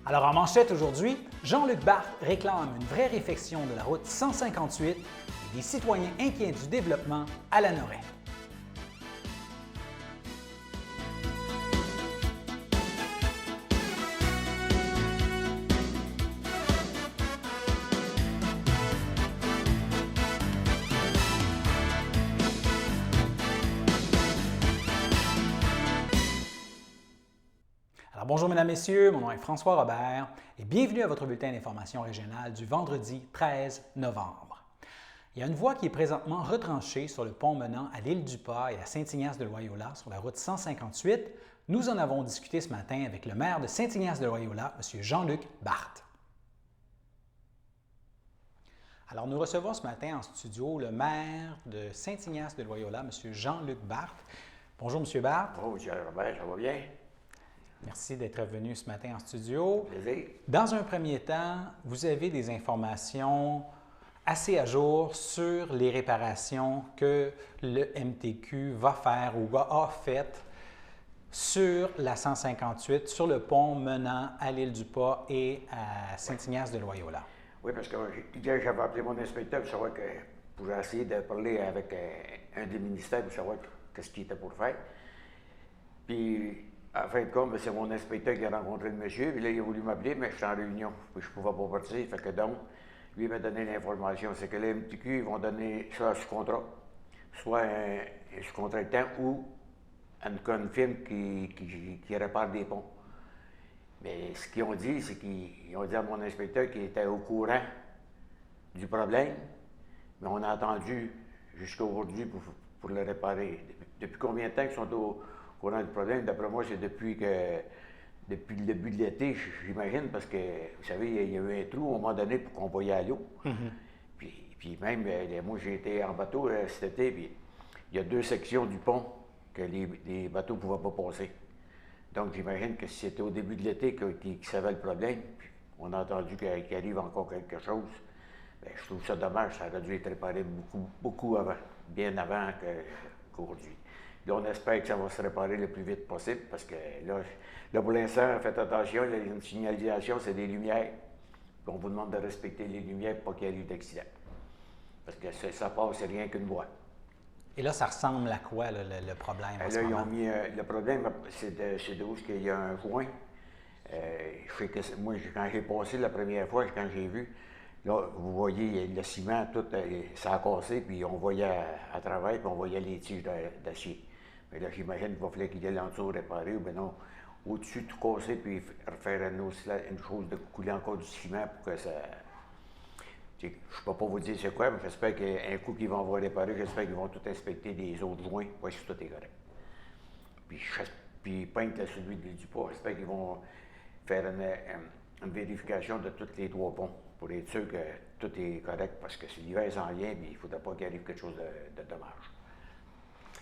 Alors en manchette aujourd'hui, Jean-Luc Barthe réclame une vraie réfection de la route 158 et des citoyens inquiets du développement à Lanoraie. Alors bonjour mesdames, messieurs, mon nom est François Robert et bienvenue à votre bulletin d'information régionale du vendredi 13 novembre. Il y a une voie qui est présentement retranchée sur le pont menant à l'île du Pas et à Saint-Ignace-de-Loyola sur la route 158. Nous en avons discuté ce matin avec le maire de Saint-Ignace-de-Loyola, M. Jean-Luc Barthe. Alors nous recevons ce matin en studio le maire de Saint-Ignace-de-Loyola, M. Jean-Luc Barthe. Bonjour M. Barthe. Bonjour M. Robert, ça va bien? Merci d'être venu ce matin en studio. Plaisir. Dans un premier temps, vous avez des informations assez à jour sur les réparations que le MTQ va faire ou a faites sur la 158, sur le pont menant à l'île du Pas et à Saint-Ignace-de-Loyola. Oui, parce que hier, j'avais appelé mon inspecteur pour savoir pour essayer de parler avec un des ministères pour savoir ce qu'il était pour faire. Puis, en fin de compte, c'est mon inspecteur qui a rencontré le monsieur, puis là, il a voulu m'appeler, mais j'étais en réunion, puis je ne pouvais pas partir. Fait que donc, lui il m'a donné l'information, c'est que les MTQ, ils vont donner soit sous contrat, soit un sous-contractant ou une firme qui répare des ponts. Mais ce qu'ils ont dit, c'est qu'ils ont dit à mon inspecteur qu'il était au courant du problème, mais on a attendu jusqu'à aujourd'hui pour le réparer. Depuis combien de temps qu'ils sont au courant du problème? D'après moi, c'est depuis le début de l'été, j'imagine, parce que, vous savez, il y a eu un trou à un moment donné pour qu'on voyait à l'eau. Puis même, moi, j'ai été en bateau cet été, puis il y a 2 sections du pont que les bateaux ne pouvaient pas passer. Donc, j'imagine que si c'était au début de l'été qu'ils savaient le problème, puis on a entendu qu'il arrive encore quelque chose, bien, je trouve ça dommage, ça aurait dû être réparé beaucoup avant, bien avant qu'aujourd'hui. Là, on espère que ça va se réparer le plus vite possible parce que là pour l'instant, faites attention, il y a une signalisation, c'est des lumières. Puis on vous demande de respecter les lumières pour pas qu'il y ait d'accident. Parce que ça passe, c'est rien qu'une voie. Et là, ça ressemble à quoi, là, le problème? Là, ils ont mis, le problème, c'est de où il y a un joint. Moi, quand j'ai passé la première fois, quand j'ai vu, là, vous voyez, le ciment, tout, ça a cassé, puis on voyait à travers, puis on voyait les tiges d'acier. Mais là, j'imagine qu'il va falloir qu'il y ait en dessous réparé, ou bien non, au-dessus, tout casser, puis refaire une chose de couler encore du ciment pour que ça... Je ne peux pas vous dire c'est quoi, mais j'espère qu'un coup qu'ils vont avoir réparé, j'espère qu'ils vont tout inspecter des autres joints, voir si tout est correct. Puis peindre celui de l'île du Pas, j'espère qu'ils vont faire une vérification de tous les 3 ponts pour être sûr que tout est correct, parce que si l'hiver s'en vient, il ne faudrait pas qu'il arrive quelque chose de dommage.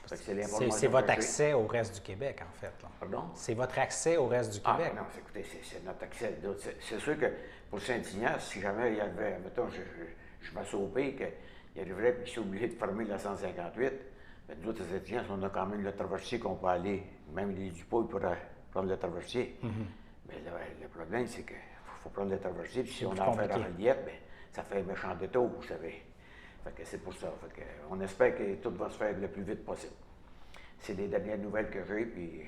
C'est votre accès au reste du Québec, en fait. Là. Pardon? C'est votre accès au reste du Québec. Ah non, écoutez, c'est notre accès. C'est sûr que pour Saint-Ignace, si jamais il y avait, mettons, je m'assoupais qu'il arriverait et qu'ils sont obligés de fermer la 158, mais nous autres, à Saint-Ignace, on a quand même le traversier qu'on peut aller, même les du Pas, ils pourraient prendre le traversier. Mais le problème, c'est qu'il faut prendre le traversier, puis si on en fait en relief, bien, ça fait un méchant détour, vous savez. Fait que c'est pour ça. Fait que on espère que tout va se faire le plus vite possible. C'est les dernières nouvelles que j'ai, puis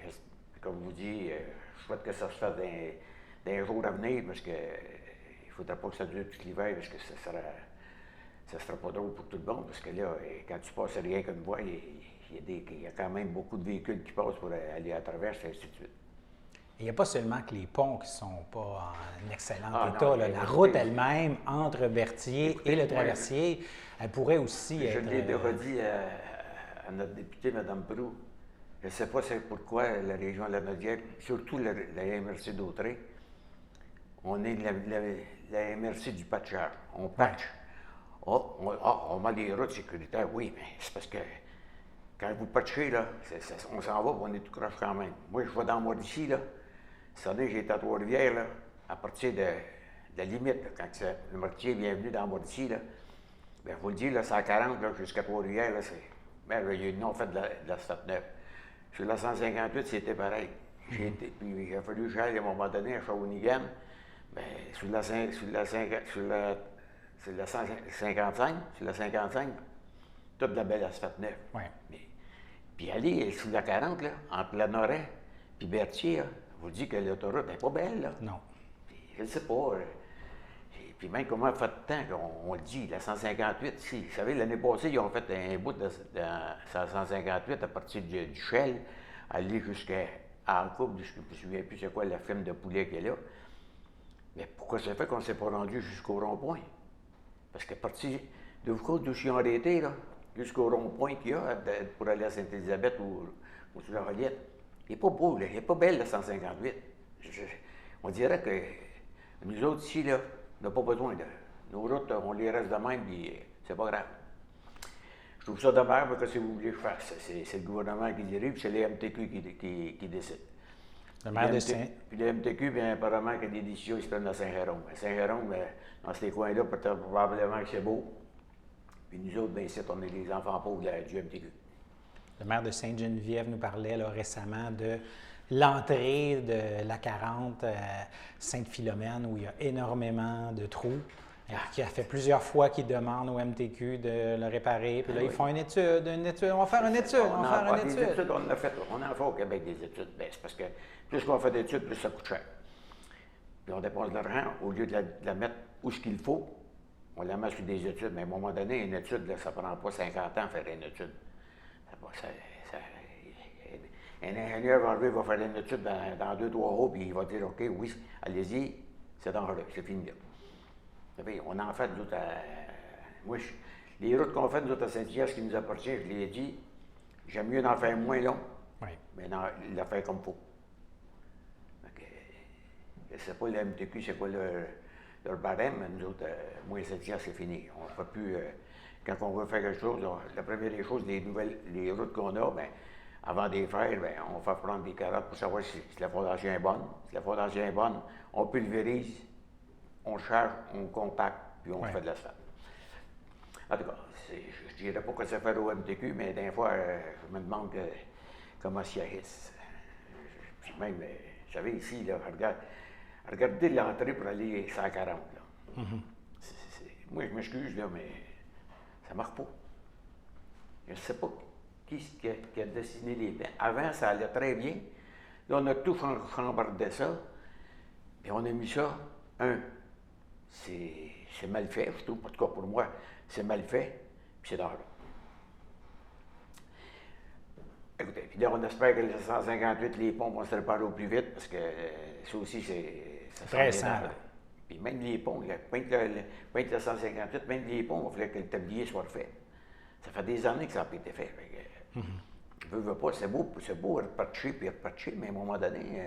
comme je vous dis, je souhaite que ça se fasse dans les jours à venir, parce que il ne faudra pas que ça dure tout l'hiver, parce que ça sera pas drôle pour tout le monde, parce que là, quand tu passes rien qu'une voie, il y a quand même beaucoup de véhicules qui passent pour aller à travers, et ainsi de suite. Il n'y a pas seulement que les ponts qui ne sont pas en excellent état. Non, la route elle-même, entre Berthier et le traversier, elle pourrait aussi être... Je l'ai redit à notre députée, Mme Proulx. Je ne sais pas c'est pourquoi la région Lanaudière, surtout la MRC d'Autrey, on est la MRC du patchage. On patch. On met des routes sécuritaires, oui, mais c'est parce que quand vous patchez, là, on s'en va, on est tout croche quand même. Moi, je vais dans moi d'ici, là. Cette année, j'ai été à Trois-Rivières, là, à partir de la limite, là, quand le mortier est bienvenu dans moi d'ici, là. Bien, je vous le dis, là, c'est à 40, là, jusqu'à Trois-Rivières, là, c'est... Bien, là, ils ont fait de la stop 9. Sur la 158, c'était pareil. Puis il a fallu que j'aille à un moment donné à Shawinigan. Bien, sur la 55, toute la belle asphalte neuve. Oui. Puis aller sur la 40, là, entre la Noret puis Berthier, je vous dis que l'autoroute n'est pas belle, là. Non. Puis, je ne sais pas. Puis même comment fait de temps qu'on le dit, la 158, si. Vous savez, l'année passée, ils ont fait un bout de 158 à partir du Shell, aller jusqu'à Coupe, je ne me souviens plus c'est quoi la ferme de poulet qu'il y a là. Mais pourquoi ça fait qu'on ne s'est pas rendu jusqu'au rond-point? Parce qu'à partir de vous d'où ils ont arrêté, là, jusqu'au rond-point qu'il y a pour aller à Sainte-Élisabeth ou sur la Reliette, il n'est pas beau, là, il n'est pas belle, la 158. On dirait que nous autres ici, là, on n'a pas besoin de. Nos routes, on les reste de même, puis c'est pas grave. Je trouve ça dommage, parce que si vous voulez que je fasse, c'est le gouvernement qui dirige, puis c'est les MTQ qui décident. Le maire de Saint... Puis le MTQ, bien, apparemment, que des décisions, ils se prennent à Saint-Jérôme. À Saint-Jérôme, dans ces coins-là, probablement que c'est beau. Puis nous autres, bien, ici, on est les enfants pauvres du MTQ. Le maire de Sainte-Geneviève nous parlait là, récemment de l'entrée de la 40 Sainte-Philomène, où il y a énormément de trous. Qui a fait plusieurs fois qu'ils demandent au MTQ de le réparer. Puis là, ils font une étude. On va faire une étude. On en a fait. On en fait au Québec des études. Bien, c'est parce que plus qu'on fait d'études, plus ça coûte cher. Puis on dépense de l'argent, au lieu de la mettre où ce qu'il faut, on la met sur des études. Mais à un moment donné, une étude, là, ça ne prend pas 50 ans à faire une étude. Un ingénieur va arriver, va faire une étude dans 2-3 jours, puis il va dire OK, oui, allez-y, c'est dangereux, c'est fini là. Vous savez, on en fait, nous autres, moi, les routes qu'on fait, nous autres, à Saint-Hyacinthe, ce qui nous appartient, je l'ai dit, j'aime mieux d'en faire moins long, mais la faire comme il faut. Je ne sais pas, le MTQ, c'est quoi leur barème, mais nous autres, moi, Saint-Hyacinthe, c'est fini. On ne fait plus, quand on veut faire quelque chose, la première des choses, les routes qu'on a, bien, avant de les faire, bien, on fait prendre des carottes pour savoir si la fondation est bonne. Si la fondation est bonne, on pulvérise, on charge, on compacte, puis on fait de l'asphalte. En tout cas, je ne dirais pas que ça fait au MTQ, mais des fois, je me demande comment s'y agissent. Puis même, vous savez, ici, là, regardez l'entrée pour aller 140. Là. Moi, je m'excuse, là, mais ça ne marche pas. Je ne sais pas qui a dessiné les plans. Avant, ça allait très bien. Là, on a tout chambardé ça, puis on a mis ça, c'est mal fait, je trouve, en tout cas pour moi, c'est mal fait, puis c'est dangereux. Écoutez, puis là, on espère que les 158, les ponts vont se réparer au plus vite, parce que ça aussi, ça très simple. Puis même les ponts, pas être le 158, même les ponts, il va falloir que le tablier soit refait. Ça fait des années que ça n'a pas été fait. Je veux pas, c'est beau repatcher puis repatcher, mais à un moment donné,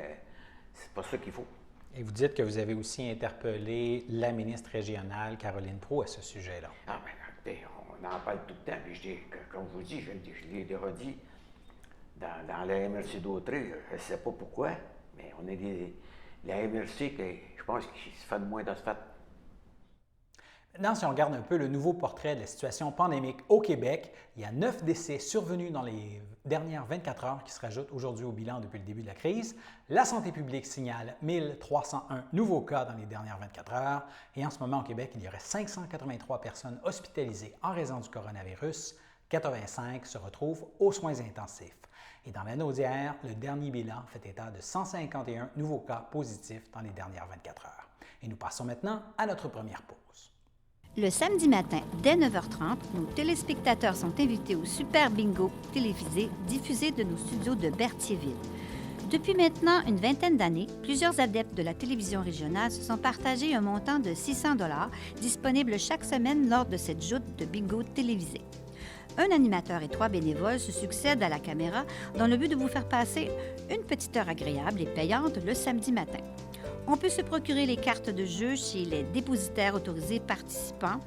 c'est pas ça qu'il faut. Et vous dites que vous avez aussi interpellé la ministre régionale, Caroline Proulx, à ce sujet-là. Ah, bien, écoutez, on en parle tout le temps. Puis comme je vous dis, je l'ai déjà dit, dans la MRC d'Autrey, je ne sais pas pourquoi, mais on est la MRC, je pense qu'il se fait de moins d'asphalte. Maintenant, si on regarde un peu le nouveau portrait de la situation pandémique au Québec, il y a 9 décès survenus dans les dernières 24 heures qui se rajoutent aujourd'hui au bilan depuis le début de la crise. La santé publique signale 1301 nouveaux cas dans les dernières 24 heures. Et en ce moment, au Québec, il y aurait 583 personnes hospitalisées en raison du coronavirus. 85 se retrouvent aux soins intensifs. Et dans la d'hier, le dernier bilan fait état de 151 nouveaux cas positifs dans les dernières 24 heures. Et nous passons maintenant à notre première pause. Le samedi matin, dès 9h30, nos téléspectateurs sont invités au Super Bingo télévisé diffusé de nos studios de Berthierville. Depuis maintenant une vingtaine d'années, plusieurs adeptes de la télévision régionale se sont partagés un montant de 600 $ disponible chaque semaine lors de cette joute de bingo télévisé. Un animateur et 3 bénévoles se succèdent à la caméra dans le but de vous faire passer une petite heure agréable et payante le samedi matin. On peut se procurer les cartes de jeu chez les dépositaires autorisés participants,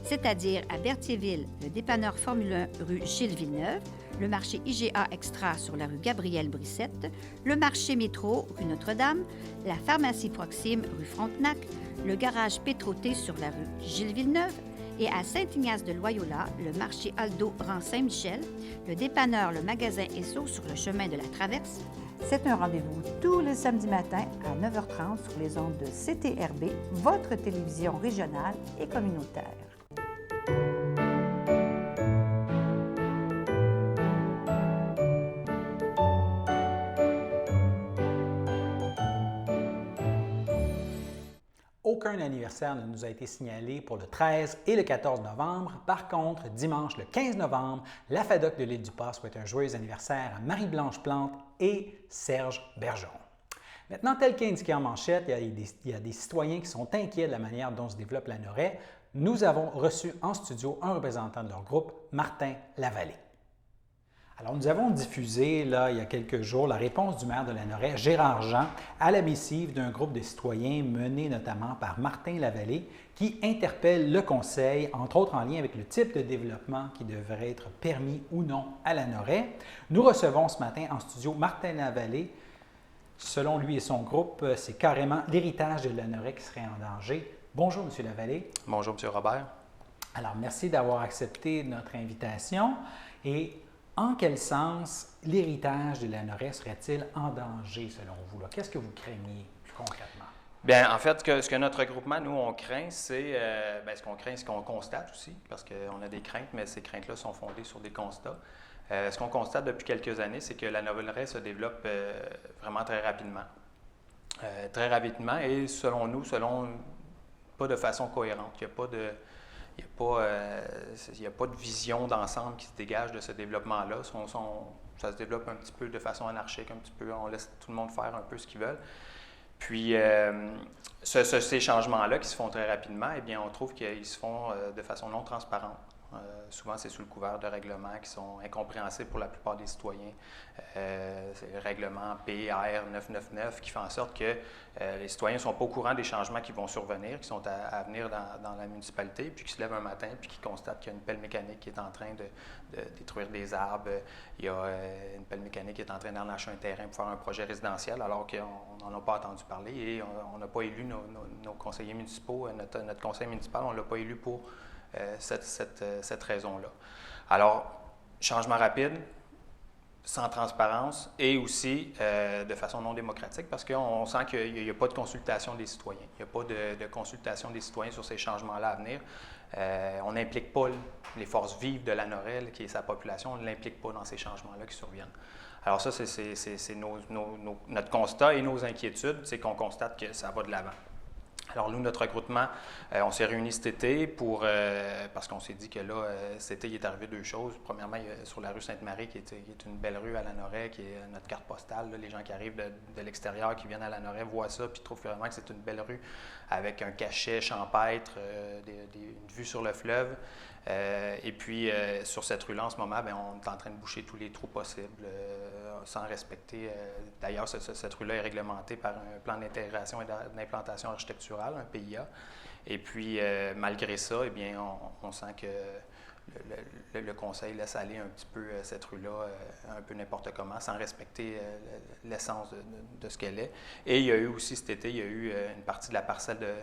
c'est-à-dire à Berthierville, le dépanneur Formule 1 rue Gilles Villeneuve, le marché IGA Extra sur la rue Gabriel-Brissette, le marché Métro rue Notre-Dame, la pharmacie Proxime rue Frontenac, le garage Pétroté sur la rue Gilles Villeneuve et à Saint-Ignace-de-Loyola, le marché Aldo rang Saint-Michel, le dépanneur Le Magasin Esso sur le chemin de la Traverse, C'est un rendez-vous tous les samedis matins à 9h30 sur les ondes de CTRB, votre télévision régionale et communautaire. Aucun anniversaire ne nous a été signalé pour le 13 et le 14 novembre. Par contre, dimanche le 15 novembre, la FADOC de l'Île-du-Pas souhaite un joyeux anniversaire à Marie-Blanche Plante et Serge Bergeron. Maintenant, tel qu'indiqué en manchette, il y a des citoyens qui sont inquiets de la manière dont se développe la Lanoraie. Nous avons reçu en studio un représentant de leur groupe, Martin Lavallée. Alors, nous avons diffusé, il y a quelques jours, la réponse du maire de Lanoraie, Gérard Jean, à la missive d'un groupe de citoyens mené notamment par Martin Lavallée, qui interpelle le Conseil, entre autres en lien avec le type de développement qui devrait être permis ou non à Lanoraie. Nous recevons ce matin en studio Martin Lavallée. Selon lui et son groupe, c'est carrément l'héritage de Lanoraie qui serait en danger. Bonjour, M. Lavallée. Bonjour, M. Robert. Alors, merci d'avoir accepté notre invitation. Et en quel sens l'héritage de Lanoraie serait-il en danger selon vous? Qu'est-ce que vous craignez plus concrètement? Bien, en fait, ce que notre regroupement, nous, on craint, c'est ce qu'on constate aussi, parce qu'on a des craintes, mais ces craintes-là sont fondées sur des constats. Ce qu'on constate depuis quelques années, c'est que la Lanoraie se développe vraiment très rapidement. Très rapidement et selon nous, pas de façon cohérente. Il n'y a pas de vision d'ensemble qui se dégage de ce développement-là. Ça se développe un petit peu de façon anarchique, un petit peu, on laisse tout le monde faire un peu ce qu'ils veulent. Puis, ces changements-là qui se font très rapidement, eh bien, on trouve qu'ils se font de façon non transparente. Souvent, c'est sous le couvert de règlements qui sont incompréhensibles pour la plupart des citoyens. C'est le règlement PR 999 qui fait en sorte que les citoyens ne sont pas au courant des changements qui vont survenir, qui sont à venir dans la municipalité, puis qui se lèvent un matin puis qui constatent qu'il y a une pelle mécanique qui est en train de détruire des arbres. Il y a une pelle mécanique qui est en train d'enlacher un terrain pour faire un projet résidentiel, alors qu'on n'en a pas entendu parler et on n'a pas élu nos conseillers municipaux, notre conseil municipal, on ne l'a pas élu pour cette raison-là. Alors, changement rapide, sans transparence et aussi de façon non démocratique parce qu'on sent qu'il n'y a pas de consultation des citoyens. Il n'y a pas de consultation des citoyens sur ces changements-là à venir. On n'implique pas les forces vives de Lanoraie, qui est sa population, on ne l'implique pas dans ces changements-là qui surviennent. Alors ça, c'est notre constat et nos inquiétudes, c'est qu'on constate que ça va de l'avant. Alors nous, notre regroupement, on s'est réunis cet été parce qu'on s'est dit que là, cet été, il est arrivé deux choses. Premièrement, sur la rue Sainte-Marie, qui est une belle rue à Lanoraie, qui est notre carte postale. Là, les gens qui arrivent de l'extérieur, qui viennent à Lanoraie, voient ça, puis trouvent vraiment que c'est une belle rue avec un cachet champêtre, une vue sur le fleuve. Et puis, sur cette rue-là, en ce moment, bien, on est en train de boucher tous les trous possibles sans respecter. D'ailleurs, cette rue-là est réglementée par un plan d'intégration et d'implantation architecturale, un PIA. Et puis, malgré ça, eh bien, on sent que le conseil laisse aller un petit peu cette rue-là un peu n'importe comment, sans respecter l'essence de ce qu'elle est. Et il y a eu aussi cet été, il y a eu une partie de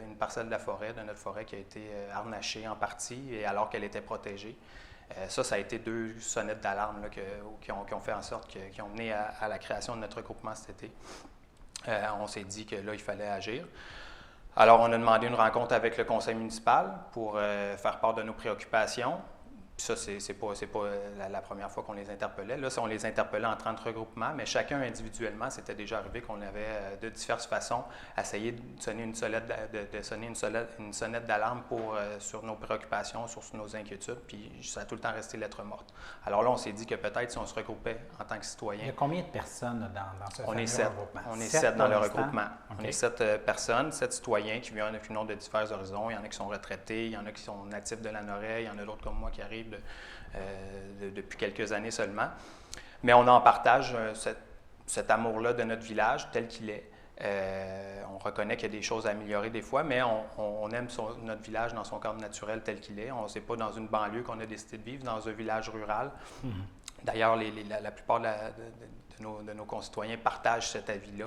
une parcelle de la forêt, de notre forêt, qui a été harnachée en partie, et alors qu'elle était protégée. Ça a été deux sonnettes d'alarme là, qui ont fait en sorte qui ont mené à la création de notre regroupement cet été. On s'est dit que là, il fallait agir. Alors, on a demandé une rencontre avec le conseil municipal pour faire part de nos préoccupations. Puis ça, c'est pas la première fois qu'on les interpellait. Là, on les interpellait en 30 regroupements, mais chacun individuellement, c'était déjà arrivé qu'on avait de diverses façons essayé de sonner une sonnette d'alarme sur nos préoccupations, sur nos inquiétudes, puis ça a tout le temps resté lettre morte. Alors là, on s'est dit que peut-être si on se regroupait en tant que citoyen... Il y a combien de personnes dans ce fameux regroupement? On est 7 dans le regroupement. Okay. On est 7 personnes, 7 citoyens qui viennent de divers horizons. Il y en a qui sont retraités, il y en a qui sont natifs de Lanoraie, il y en a d'autres comme moi qui arrivent depuis quelques années seulement. Mais on en partage cet amour-là de notre village tel qu'il est. On reconnaît qu'il y a des choses à améliorer des fois, mais on aime notre village dans son cadre naturel tel qu'il est. On ne sait pas dans une banlieue qu'on a décidé de vivre, dans un village rural. Mm-hmm. D'ailleurs, la plupart de nos concitoyens partagent cet avis-là.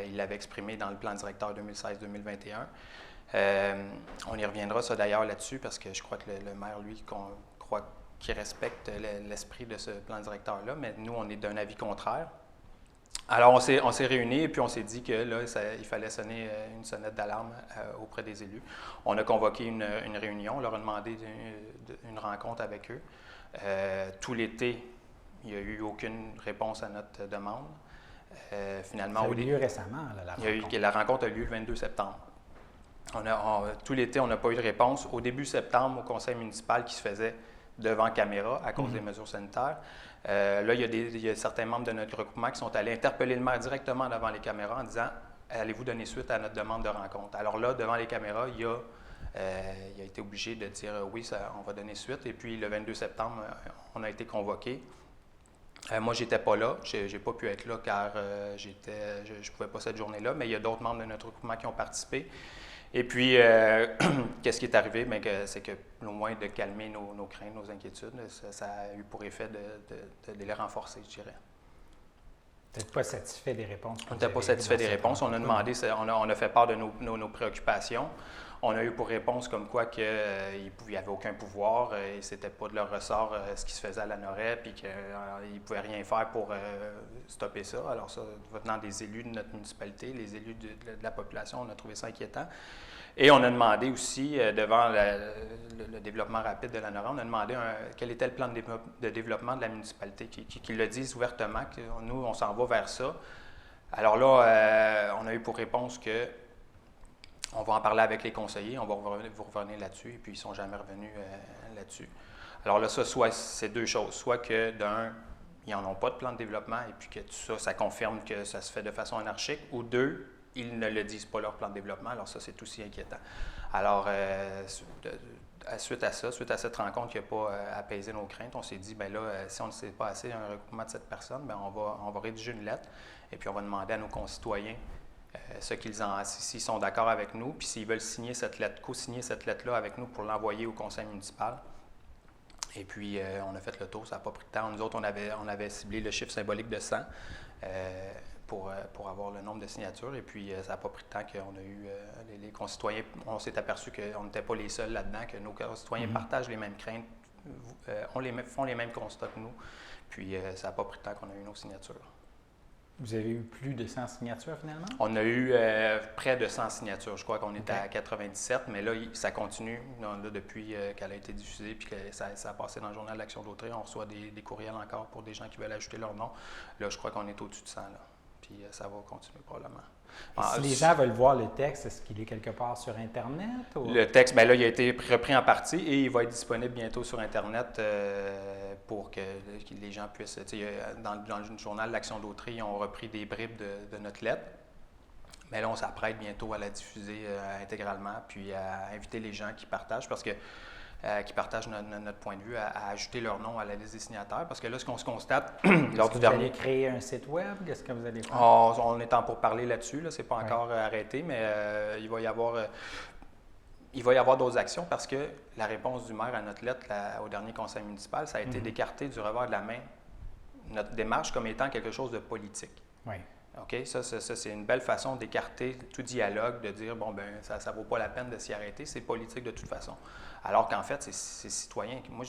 Ils l'avaient exprimé dans le plan directeur 2016-2021. On y reviendra, ça d'ailleurs, là-dessus, parce que je crois que le maire, lui, qu'il respecte l'esprit de ce plan directeur-là, mais nous, on est d'un avis contraire. Alors, on s'est réunis et puis on s'est dit que là, il fallait sonner une sonnette d'alarme auprès des élus. On a convoqué une réunion, on leur a demandé une rencontre avec eux. Tout l'été, il n'y a eu aucune réponse à notre demande. Finalement, ça a eu lieu récemment, là, la rencontre. La rencontre a eu lieu le 22 septembre. Tout l'été, on n'a pas eu de réponse. Au début septembre, au conseil municipal qui se faisait devant caméra à cause des mesures sanitaires, là, il y a certains membres de notre regroupement qui sont allés interpeller le maire directement devant les caméras en disant « Allez-vous donner suite à notre demande de rencontre? » Alors là, devant les caméras, il a été obligé de dire « Oui, on va donner suite. » Et puis, le 22 septembre, on a été convoqués. Moi, je n'étais pas là. Je n'ai pas pu être là car je ne pouvais pas cette journée-là, mais il y a d'autres membres de notre regroupement qui ont participé. Et puis, qu'est-ce qui est arrivé? C'est que, loin de calmer nos craintes, nos inquiétudes, ça a eu pour effet de les renforcer, je dirais. Vous n'êtes pas satisfait des réponses? On n'était pas satisfait des réponses. On a demandé, on a fait part de nos préoccupations. On a eu pour réponse comme quoi qu'il n'y avait aucun pouvoir et c'était pas de leur ressort ce qui se faisait à la Noret, puis qu'ils ne pouvaient rien faire pour stopper ça. Alors ça, venant des élus de notre municipalité, les élus de la population, on a trouvé ça inquiétant. Et on a demandé aussi, devant le développement rapide de la Noret, on a demandé quel était le plan de développement de la municipalité, qu'ils le disent ouvertement, que nous, on s'en va vers ça. Alors là, on a eu pour réponse que on va en parler avec les conseillers, on va vous revenir là-dessus, et puis ils ne sont jamais revenus là-dessus. Alors là, c'est deux choses. Soit que, d'un, ils n'en ont pas de plan de développement, et puis que tout ça confirme que ça se fait de façon anarchique, ou deux, ils ne le disent pas, leur plan de développement. Alors ça, c'est aussi inquiétant. Alors, suite à cette rencontre qui n'a pas apaisé nos craintes, on s'est dit, bien là, si on ne sait pas assez un regroupement de cette personne, bien on va rédiger une lettre, et puis on va demander à nos concitoyens s'ils sont d'accord avec nous, puis s'ils veulent co-signer cette lettre-là avec nous pour l'envoyer au conseil municipal. Et puis, on a fait le tour, ça n'a pas pris de temps. Nous autres, on avait ciblé le chiffre symbolique de 100 pour avoir le nombre de signatures. Et puis, ça n'a pas pris de temps qu'on a eu les concitoyens. On s'est aperçu qu'on n'était pas les seuls là-dedans, que nos concitoyens partagent les mêmes craintes, font les mêmes constats que nous. Puis, ça n'a pas pris de temps qu'on a eu nos signatures. Vous avez eu plus de 100 signatures, finalement? On a eu près de 100 signatures. Je crois qu'on était à 97, mais là, ça continue. Là, depuis qu'elle a été diffusée puis que ça a passé dans le journal d'Action d'Autrey, on reçoit des courriels encore pour des gens qui veulent ajouter leur nom. Là, je crois qu'on est au-dessus de 100, là. Puis ça va continuer probablement. Si les gens veulent voir le texte, est-ce qu'il est quelque part sur Internet? Ou? Le texte, bien là, il a été repris en partie et il va être disponible bientôt sur Internet pour que les gens puissent... Dans le journal L'Action d'Autrey, ils ont repris des bribes de notre lettre. Mais là, on s'apprête bientôt à la diffuser intégralement, puis à inviter les gens qui partagent, parce que qui partagent notre point de vue, à ajouter leur nom à la liste des signataires. Parce que là, ce qu'on se constate lors du dernier... Vous allez créer un site web? Qu'est-ce que vous allez faire? On est en pourparlers là-dessus. Là, ce n'est pas encore arrêté, mais il va y avoir d'autres actions parce que la réponse du maire à notre lettre au dernier conseil municipal, ça a été d'écarter du revers de la main notre démarche comme étant quelque chose de politique. Oui. OK? Ça, c'est une belle façon d'écarter tout dialogue, de dire, bon, ben ça ne vaut pas la peine de s'y arrêter, c'est politique de toute façon. Alors qu'en fait, c'est citoyen. Moi,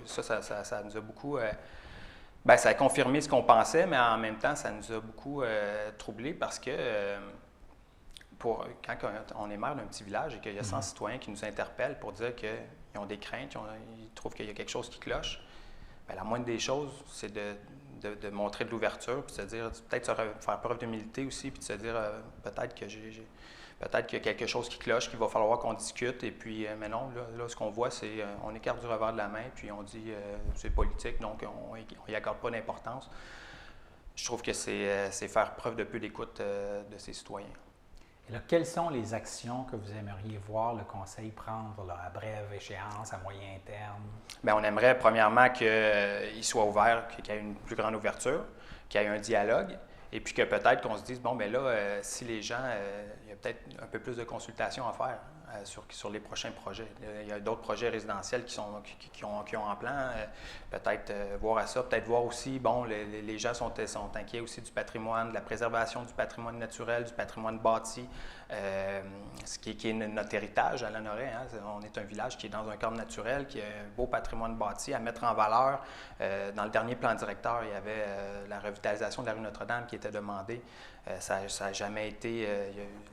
ça nous a beaucoup... ça a confirmé ce qu'on pensait, mais en même temps, ça nous a beaucoup troublés parce que quand on est maire d'un petit village et qu'il y a 100 citoyens qui nous interpellent pour dire qu'ils ont des craintes, ils trouvent qu'il y a quelque chose qui cloche, bien, la moindre des choses, c'est de montrer de l'ouverture, puis de se dire, peut-être faire preuve d'humilité aussi, puis de se dire, peut-être qu'il y a quelque chose qui cloche, qu'il va falloir qu'on discute, et puis, mais non, là ce qu'on voit, c'est, on écarte du revers de la main, puis on dit, c'est politique, donc on n'y accorde pas d'importance. Je trouve que c'est faire preuve de peu d'écoute de ses citoyens. Et là, quelles sont les actions que vous aimeriez voir le Conseil prendre là, à brève échéance, à moyen terme? Bien, on aimerait premièrement qu'il soit ouvert, qu'il y ait une plus grande ouverture, qu'il y ait un dialogue, et puis que peut-être qu'on se dise, bon, bien là, si les gens, il y a peut-être un peu plus de consultation à faire sur les prochains projets. Il y a d'autres projets résidentiels qui ont en plan, peut-être voir à ça, peut-être voir aussi, bon, les gens sont inquiets aussi du patrimoine, de la préservation du patrimoine naturel, du patrimoine bâti, ce qui est notre héritage à Lanoraie. Hein. On est un village qui est dans un cadre naturel, qui a un beau patrimoine bâti à mettre en valeur. Dans le dernier plan directeur, il y avait la revitalisation de la rue Notre-Dame qui était demandée. Ça n'a jamais été...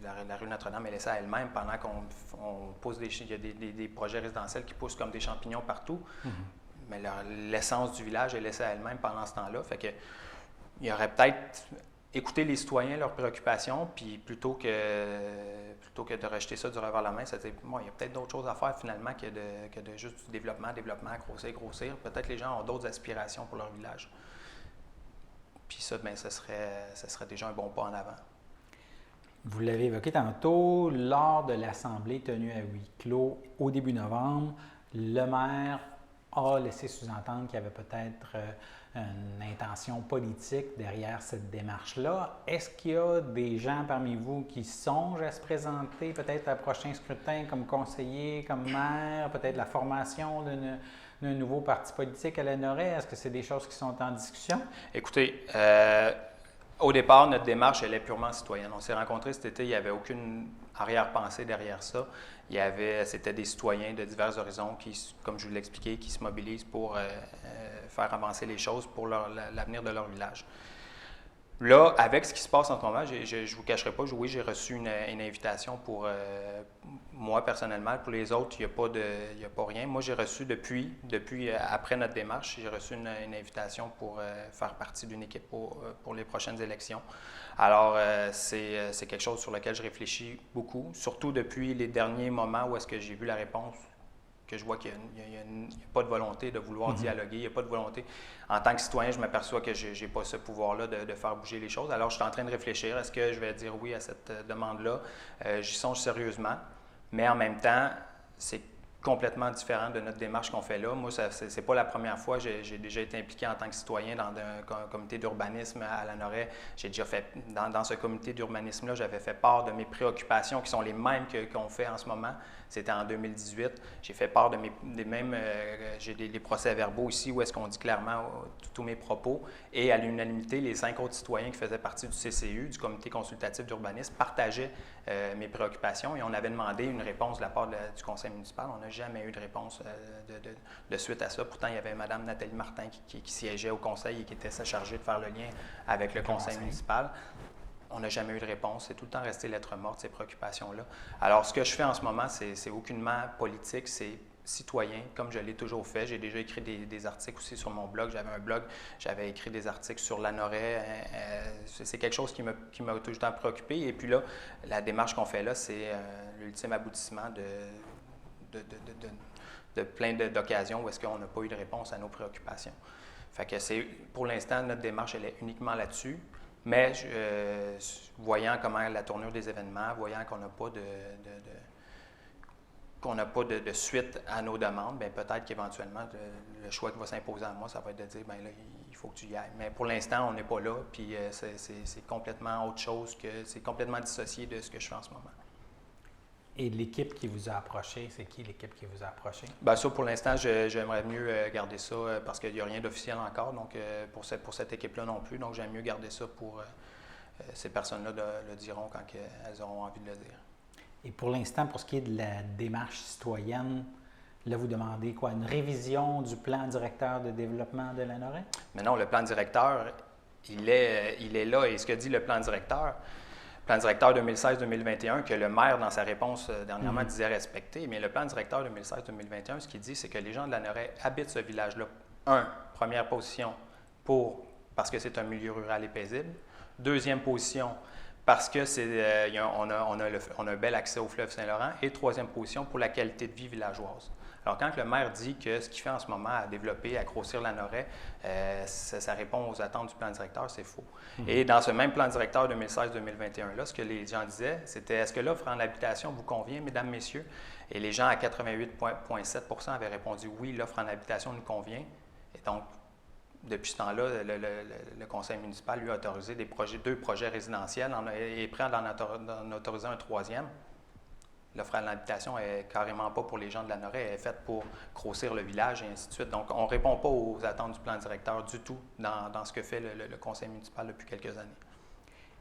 la rue Notre-Dame est laissée à elle-même pendant qu'on pousse il y a des projets résidentiels qui poussent comme des champignons partout. Mais l'essence du village est laissée à elle-même pendant ce temps-là. Fait que il y aurait peut-être écouter les citoyens, leurs préoccupations, puis plutôt que de rejeter ça du revers de la main, c'est-à-dire, bon, il y a peut-être d'autres choses à faire finalement que de juste du développement, grossir. Peut-être les gens ont d'autres aspirations pour leur village. Puis ça, bien, ce serait déjà un bon pas en avant. Vous l'avez évoqué tantôt, lors de l'assemblée tenue à huis clos au début novembre, le maire a laissé sous-entendre qu'il y avait peut-être une intention politique derrière cette démarche-là. Est-ce qu'il y a des gens parmi vous qui songent à se présenter peut-être à prochain scrutin comme conseiller, comme maire, peut-être la formation d'un nouveau parti politique à Lanoraie? Est-ce que c'est des choses qui sont en discussion? Écoutez, au départ, notre démarche, elle est purement citoyenne. On s'est rencontrés cet été, il n'y avait aucune arrière-pensée derrière ça. C'était des citoyens de divers horizons qui, comme je vous l'ai expliqué, qui se mobilisent pour faire avancer les choses pour l'avenir de leur village. Là, avec ce qui se passe en ce moment, je ne vous cacherai pas, oui, j'ai reçu une invitation pour moi personnellement. Pour les autres, il n'y a pas rien. Moi, j'ai reçu depuis après notre démarche, j'ai reçu une invitation pour faire partie d'une équipe pour les prochaines élections. Alors, c'est quelque chose sur lequel je réfléchis beaucoup, surtout depuis les derniers moments où est-ce que j'ai vu la réponse, que je vois qu'il n'y a pas de volonté de vouloir dialoguer, il n'y a pas de volonté. En tant que citoyen, je m'aperçois que je n'ai pas ce pouvoir-là de faire bouger les choses. Alors, je suis en train de réfléchir. Est-ce que je vais dire oui à cette demande-là? J'y songe sérieusement, mais en même temps, c'est complètement différent de notre démarche qu'on fait là. Moi, ce n'est pas la première fois. J'ai déjà été impliqué en tant que citoyen dans un comité d'urbanisme à Lanoraie. J'ai déjà fait, dans ce comité d'urbanisme-là, j'avais fait part de mes préoccupations qui sont les mêmes qu'on fait en ce moment. C'était en 2018. J'ai fait part j'ai des procès-verbaux ici où est-ce qu'on dit clairement tous mes propos. Et à l'unanimité, les 5 autres citoyens qui faisaient partie du CCU, du comité consultatif d'urbanisme, partageaient mes préoccupations et on avait demandé une réponse de la part du conseil municipal. On n'a jamais eu de réponse de suite à ça. Pourtant, il y avait Mme Nathalie Martin qui siégeait au conseil et qui était chargée de faire le lien avec le conseil municipal. On n'a jamais eu de réponse. C'est tout le temps resté lettre morte, ces préoccupations-là. Alors, ce que je fais en ce moment, c'est aucunement politique, c'est citoyen, comme je l'ai toujours fait. J'ai déjà écrit des articles aussi sur mon blog. J'avais un blog, j'avais écrit des articles sur Lanoraie. C'est quelque chose qui m'a tout le temps préoccupé. Et puis là, la démarche qu'on fait là, c'est l'ultime aboutissement de plein d'occasions où est-ce qu'on n'a pas eu de réponse à nos préoccupations. Fait que pour l'instant, notre démarche, elle est uniquement là-dessus. Mais voyant comment la tournure des événements, voyant qu'on n'a pas de suite à nos demandes, bien, peut-être qu'éventuellement, le choix qui va s'imposer à moi, ça va être de dire, bien là, il faut que tu y ailles. Mais pour l'instant, on n'est pas là, puis c'est complètement autre chose, c'est complètement dissocié de ce que je fais en ce moment. Et l'équipe qui vous a approché, c'est qui l'équipe qui vous a approché? Bien, ça, pour l'instant, j'aimerais mieux garder ça parce qu'il n'y a rien d'officiel encore, donc pour cette équipe-là non plus. Donc, j'aime mieux garder ça pour ces personnes-là le diront quand elles auront envie de le dire. Et pour l'instant, pour ce qui est de la démarche citoyenne, là, vous demandez quoi? Une révision du plan directeur de développement de Lanoraie? Mais non, le plan directeur, il est là. Et ce que dit le plan directeur 2016-2021, que le maire, dans sa réponse dernièrement, disait respecter, mais le plan directeur 2016-2021, ce qu'il dit, c'est que les gens de Lanoraie habitent ce village-là. Première position, parce que c'est un milieu rural et paisible. Deuxième position, parce que on a un bel accès au fleuve Saint-Laurent. Et troisième position, pour la qualité de vie villageoise. Alors, quand le maire dit que ce qu'il fait en ce moment à développer, à grossir Lanoraie, ça répond aux attentes du plan directeur, c'est faux. Et dans ce même plan directeur 2016-2021-là, ce que les gens disaient, c'était « Est-ce que l'offre en habitation vous convient, mesdames, messieurs? » Et les gens à 88,7 % avaient répondu « Oui, l'offre en habitation nous convient. » Et donc, depuis ce temps-là, le conseil municipal lui a autorisé 2 projets résidentiels et est prêt à en autoriser un 3e. L'offre à l'habitation n'est carrément pas pour les gens de Lanoraie, elle est faite pour grossir le village et ainsi de suite. Donc, on ne répond pas aux attentes du plan directeur du tout dans ce que fait le conseil municipal depuis quelques années.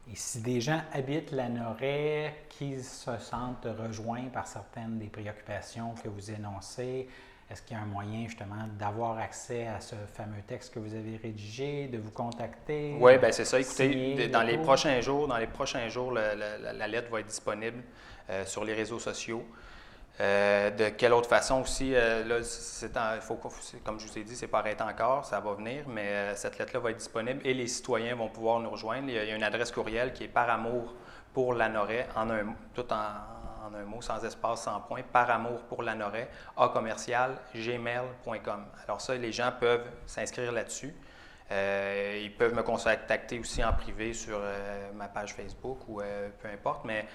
Et si des gens habitent Lanoraie, qui se sentent rejoints par certaines des préoccupations que vous énoncez, est-ce qu'il y a un moyen justement d'avoir accès à ce fameux texte que vous avez rédigé, de vous contacter? Oui, bien c'est ça. Écoutez, signer dans le les tout? prochains jours, la lettre va être disponible sur les réseaux sociaux. De quelle autre façon aussi, là, comme je vous ai dit, c'est pas arrêté encore, ça va venir, mais cette lettre-là va être disponible et les citoyens vont pouvoir nous rejoindre. Il y a une adresse courriel qui est Par amour pour Lanoraie, tout en un mot, sans espace, sans point, Par amour pour Lanoraie, @gmail.com. Alors ça, les gens peuvent s'inscrire là-dessus. Ils peuvent me contacter aussi en privé sur ma page Facebook ou peu importe, mais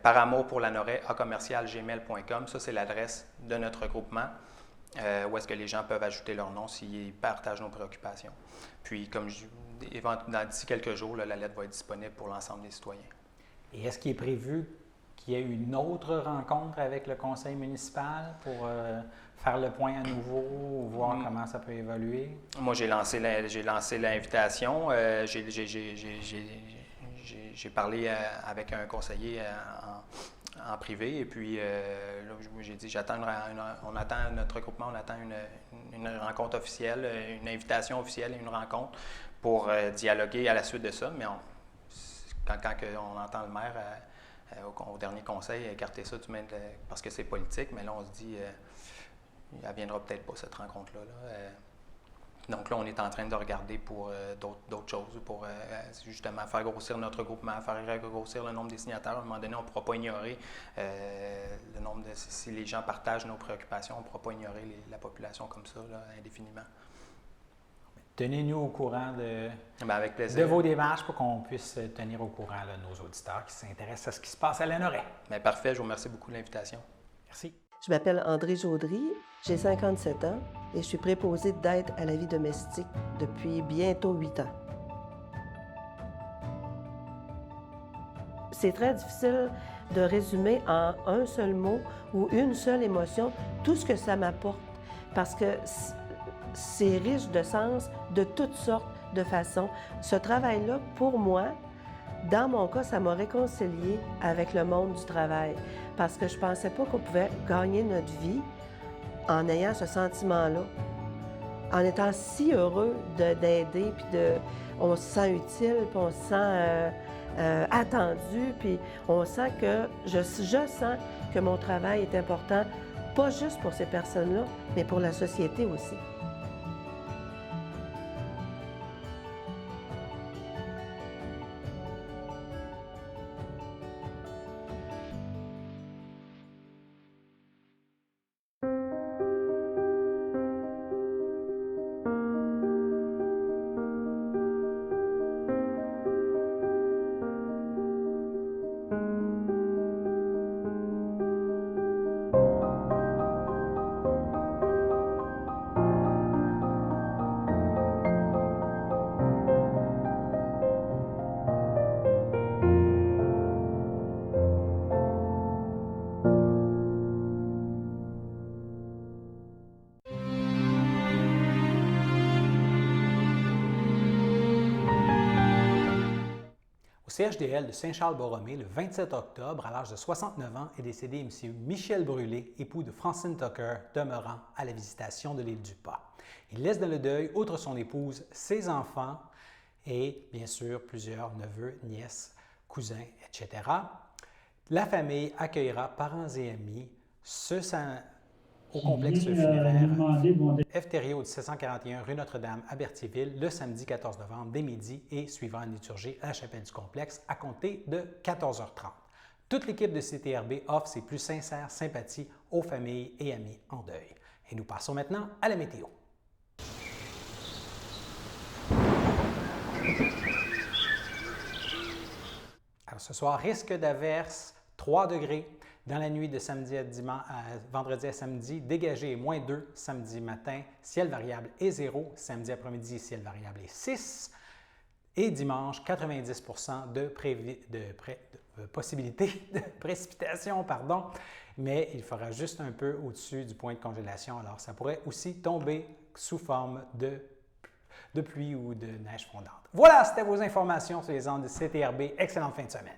Par amour pour Lanoraie, @gmail.com, ça c'est l'adresse de notre regroupement où est-ce que les gens peuvent ajouter leur nom s'ils partagent nos préoccupations. Puis, comme je dis, d'ici quelques jours, là, la lettre va être disponible pour l'ensemble des citoyens. Et est-ce qu'il est prévu qu'il y ait une autre rencontre avec le conseil municipal pour faire le point à nouveau, voir comment ça peut évoluer? Moi, j'ai lancé l'invitation. J'ai parlé avec un conseiller en privé et puis là, j'ai dit, notre regroupement, on attend une rencontre officielle, une invitation officielle et une rencontre pour dialoguer à la suite de ça. Mais quand on entend le maire au dernier conseil écarter ça parce que c'est politique, mais là, on se dit, elle ne viendra peut-être pas, cette rencontre-là. Donc là, on est en train de regarder pour d'autres choses, pour justement faire grossir notre groupement, faire grossir le nombre des signataires. À un moment donné, on ne pourra pas ignorer le nombre si les gens partagent nos préoccupations, on ne pourra pas ignorer la population comme ça, là, indéfiniment. Tenez-nous au courant avec plaisir. de vos démarches pour qu'on puisse tenir au courant là, nos auditeurs qui s'intéressent à ce qui se passe à Lanoraie. Bien, parfait, je vous remercie beaucoup de l'invitation. Merci. Je m'appelle André Jaudry, j'ai 57 ans et je suis préposée d'aide à la vie domestique depuis bientôt 8 ans. C'est très difficile de résumer en un seul mot ou une seule émotion tout ce que ça m'apporte parce que c'est riche de sens de toutes sortes de façons. Ce travail-là, pour moi, dans mon cas, ça m'a réconciliée avec le monde du travail parce que je ne pensais pas qu'on pouvait gagner notre vie en ayant ce sentiment-là, en étant si heureux d'aider, puis on se sent utile, puis on se sent attendu, puis on sent que je sens que mon travail est important, pas juste pour ces personnes-là, mais pour la société aussi. Au CHDL de Saint-Charles-Borromée, le 27 octobre, à l'âge de 69 ans, est décédé M. Michel Brûlé, époux de Francine Tucker, demeurant à la Visitation de l'île du Pas. Il laisse dans le deuil, outre son épouse, ses enfants et, bien sûr, plusieurs neveux, nièces, cousins, etc. La famille accueillera parents et amis au complexe funéraire F. Thériault, 1741, rue Notre-Dame, à Berthierville, le samedi 14 novembre, dès midi et suivant une liturgie à la chapelle du complexe, à compter de 14h30. Toute l'équipe de CTRB offre ses plus sincères sympathies aux familles et amis en deuil. Et nous passons maintenant à la météo. Alors, ce soir, risque d'averse, 3 degrés. Dans la nuit de vendredi à samedi, dégagé -2 samedi matin, ciel variable et 0. Samedi après-midi, ciel variable et 6. Et dimanche, 90 % de possibilité de précipitation, mais il fera juste un peu au-dessus du point de congélation. Alors, ça pourrait aussi tomber sous forme de de pluie ou de neige fondante. Voilà, c'était vos informations sur les ondes de CTRB. Excellente fin de semaine.